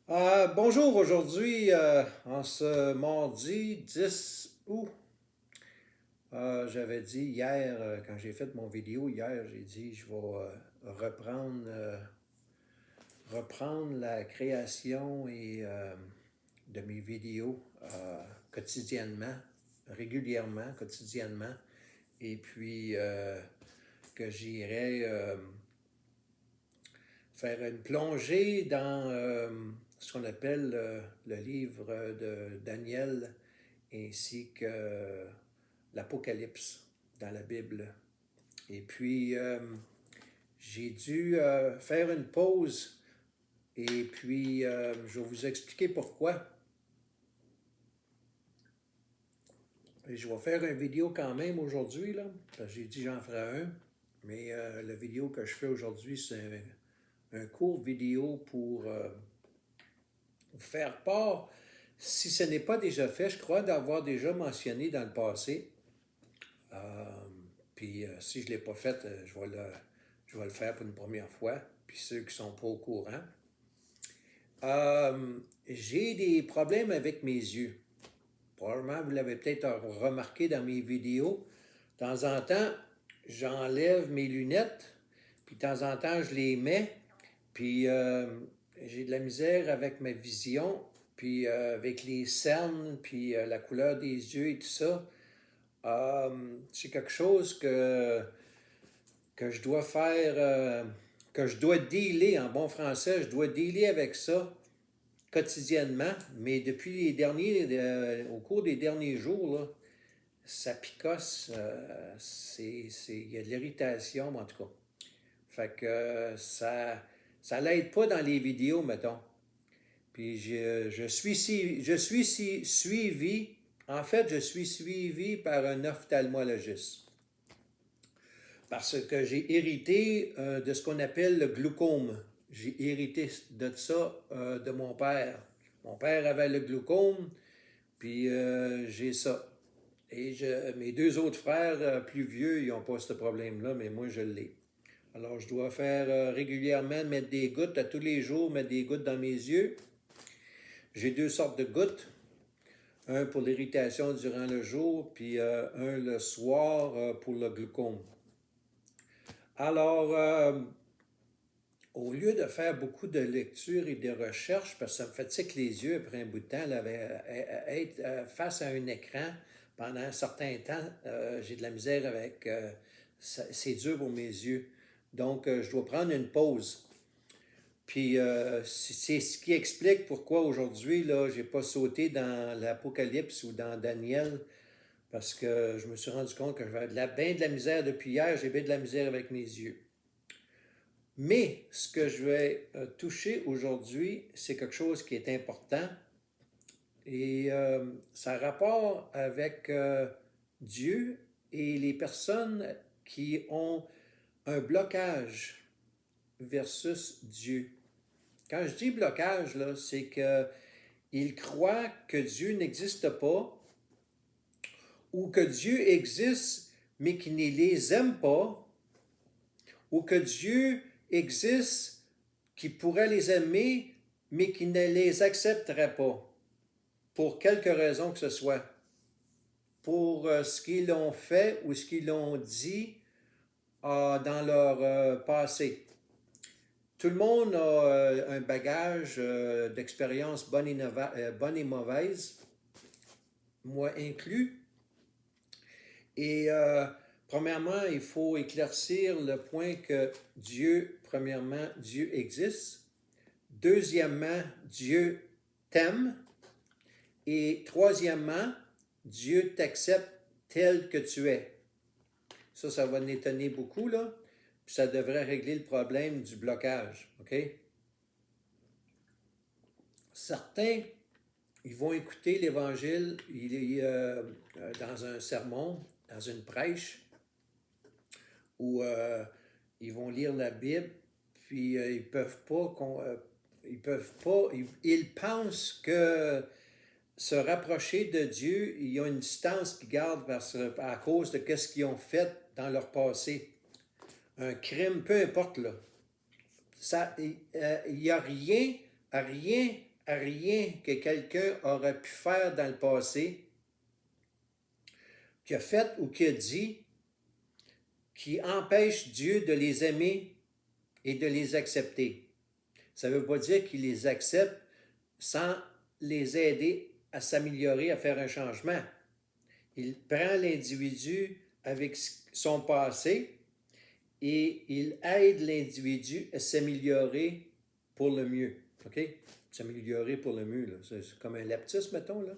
Bonjour, aujourd'hui, en ce mardi 10 août, j'avais dit hier, quand j'ai fait mon vidéo hier, j'ai dit je vais reprendre la création de mes vidéos quotidiennement, régulièrement, quotidiennement, et puis que j'irai faire une plongée dans ce qu'on appelle le livre de Daniel ainsi que l'Apocalypse dans la Bible. Et puis, j'ai dû faire une pause et puis je vais vous expliquer pourquoi. Et je vais faire une vidéo quand même aujourd'hui, là, parce que j'ai dit j'en ferai un, mais la vidéo que je fais aujourd'hui, c'est un court vidéo pour vous faire part, si ce n'est pas déjà fait, je crois d'avoir déjà mentionné dans le passé. Euh, Puis si je ne l'ai pas fait, je vais le faire pour une première fois. Puis ceux qui ne sont pas au courant. J'ai des problèmes avec mes yeux. Probablement, vous l'avez peut-être remarqué dans mes vidéos. De temps en temps, j'enlève mes lunettes, puis de temps en temps, je les mets, puis j'ai de la misère avec ma vision, puis avec les cernes, puis la couleur des yeux et tout ça. C'est quelque chose que je dois faire, que je dois dealer en bon français, je dois dealer avec ça quotidiennement, mais depuis au cours des derniers jours, là, ça picosse, il y a de l'irritation, en tout cas. Fait que ça l'aide pas dans les vidéos, mettons. Puis je suis suivi, en fait, je suis suivi par un ophtalmologiste parce que j'ai hérité de ce qu'on appelle le glaucome. J'ai hérité de ça de mon père. Mon père avait le glaucome, puis j'ai ça. Et mes deux autres frères plus vieux, ils n'ont pas ce problème-là, mais moi, je l'ai. Alors, je dois faire régulièrement mettre des gouttes à tous les jours, mettre des gouttes dans mes yeux. J'ai deux sortes de gouttes. Un pour l'irritation durant le jour, puis un le soir pour le glaucome. Alors, au lieu de faire beaucoup de lecture et de recherche, parce que ça me fatigue les yeux après un bout de temps, là, être face à un écran pendant un certain temps, j'ai de la misère avec... c'est dur pour mes yeux. Donc, je dois prendre une pause. Puis, c'est ce qui explique pourquoi aujourd'hui, là, j'ai pas sauté dans l'Apocalypse ou dans Daniel, parce que je me suis rendu compte que j'avais bien de la misère depuis hier, j'ai bien de la misère avec mes yeux. Mais ce que je vais toucher aujourd'hui, c'est quelque chose qui est important et ça a rapport avec Dieu et les personnes qui ont un blocage versus Dieu. Quand je dis blocage, là, c'est qu'ils croient que Dieu n'existe pas ou que Dieu existe mais qu'il ne les aime pas ou que Dieu existe, qui pourrait les aimer, mais qui ne les accepterait pas, pour quelque raison que ce soit, pour ce qu'ils ont fait ou ce qu'ils ont dit dans leur passé. Tout le monde a un bagage d'expériences bonnes et mauvaises, moi inclus. Et premièrement, il faut éclaircir le point que premièrement, Dieu existe. Deuxièmement, Dieu t'aime. Et troisièmement, Dieu t'accepte tel que tu es. Ça va n'étonner beaucoup, là. Puis ça devrait régler le problème du blocage, OK? Certains, ils vont écouter l'Évangile dans un sermon, dans une prêche, où ils vont lire la Bible, puis ils peuvent pas, ils pensent que se rapprocher de Dieu, il y a une distance qu'ils gardent à cause de ce qu'ils ont fait dans leur passé. Un crime, peu importe, là. Il n'y a rien rien que quelqu'un aurait pu faire dans le passé, qui a fait ou qui a dit, qui empêche Dieu de les aimer et de les accepter. Ça ne veut pas dire qu'il les accepte sans les aider à s'améliorer, à faire un changement. Il prend l'individu avec son passé et il aide l'individu à s'améliorer pour le mieux. OK? S'améliorer pour le mieux, là. C'est comme un lapsus, mettons, là.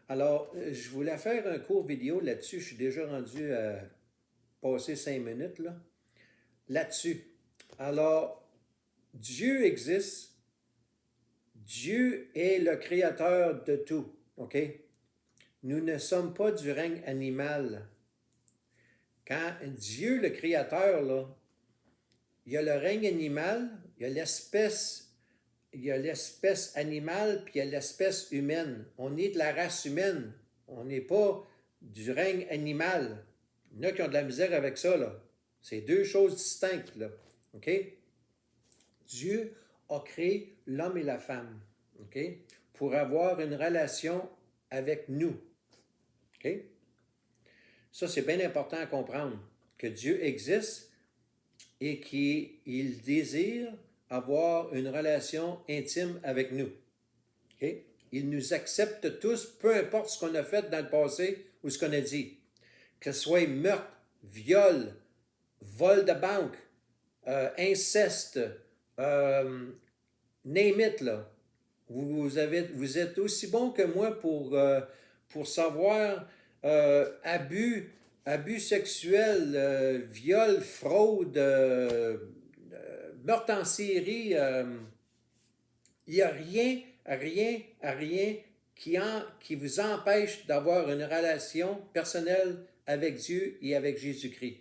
Alors, je voulais faire un court vidéo là-dessus. Je suis déjà rendu à passer 5 minutes, là. Là-dessus. Alors, Dieu existe. Dieu est le créateur de tout. OK? Nous ne sommes pas du règne animal. Quand Dieu, le créateur, là, il y a le règne animal, il y a l'espèce animale, puis il y a l'espèce humaine. On est de la race humaine. On n'est pas du règne animal. Il y en a qui ont de la misère avec ça, là. C'est deux choses distinctes, là. OK? Dieu a créé l'homme et la femme, OK? Pour avoir une relation avec nous. OK? Ça, c'est bien important à comprendre, que Dieu existe et qu'il désire avoir une relation intime avec nous. Okay? Il nous accepte tous, peu importe ce qu'on a fait dans le passé ou ce qu'on a dit. Que ce soit meurtre, viol, vol de banque, inceste, name it, là. Vous êtes aussi bon que moi pour savoir abus sexuel, viol, fraude, meurtre en série. Il n'y a rien qui vous empêche d'avoir une relation personnelle avec Dieu et avec Jésus-Christ.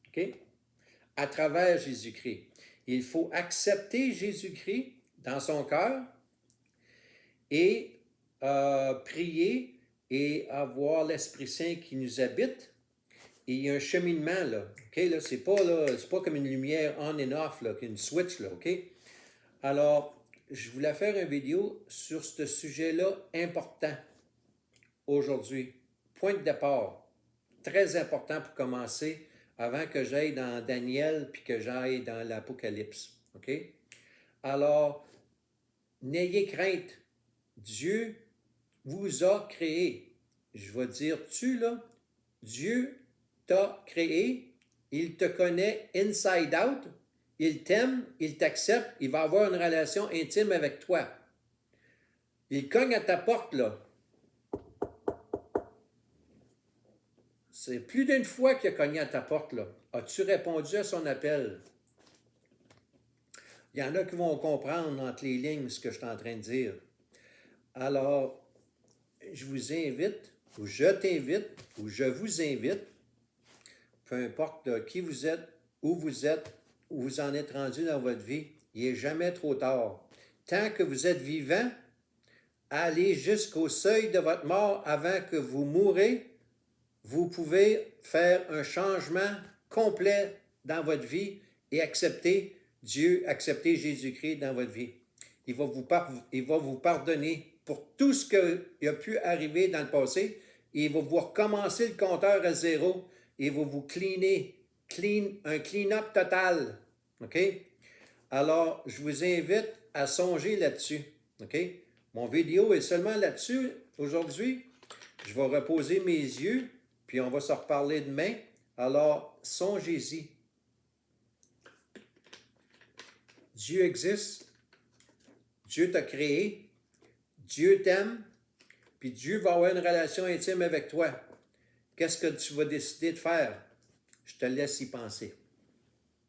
OK? À travers Jésus-Christ. Il faut accepter Jésus-Christ dans son cœur et prier et avoir l'Esprit Saint qui nous habite. Et il y a un cheminement, là. OK? Là, c'est pas comme une lumière on and off, là, une switch, là. OK? Alors, je voulais faire une vidéo sur ce sujet-là important aujourd'hui. Point de départ. Très important pour commencer avant que j'aille dans Daniel puis que j'aille dans l'Apocalypse. OK? Alors, n'ayez crainte. Dieu vous a créé. Je vais dire tu, là. Dieu t'a créé. Il te connaît inside out. Il t'aime, il t'accepte, il va avoir une relation intime avec toi. Il cogne à ta porte, là. C'est plus d'une fois qu'il a cogné à ta porte, là. As-tu répondu à son appel? Il y en a qui vont comprendre entre les lignes ce que je suis en train de dire. Alors, je vous invite, ou je t'invite, ou je vous invite, peu importe qui vous êtes, où vous en êtes rendu dans votre vie, il n'est jamais trop tard. Tant que vous êtes vivant, allez jusqu'au seuil de votre mort avant que vous mourrez. Vous pouvez faire un changement complet dans votre vie et accepter Dieu, accepter Jésus-Christ dans votre vie. Il va vous pardonner pour tout ce qui a pu arriver dans le passé. Et il va vous recommencer le compteur à zéro et il va vous un clean-up total. OK? Alors, je vous invite à songer là-dessus. OK? Mon vidéo est seulement là-dessus aujourd'hui. Je vais reposer mes yeux, puis on va se reparler demain. Alors, songez-y. Dieu existe. Dieu t'a créé. Dieu t'aime. Puis Dieu va avoir une relation intime avec toi. Qu'est-ce que tu vas décider de faire? Je te laisse y penser.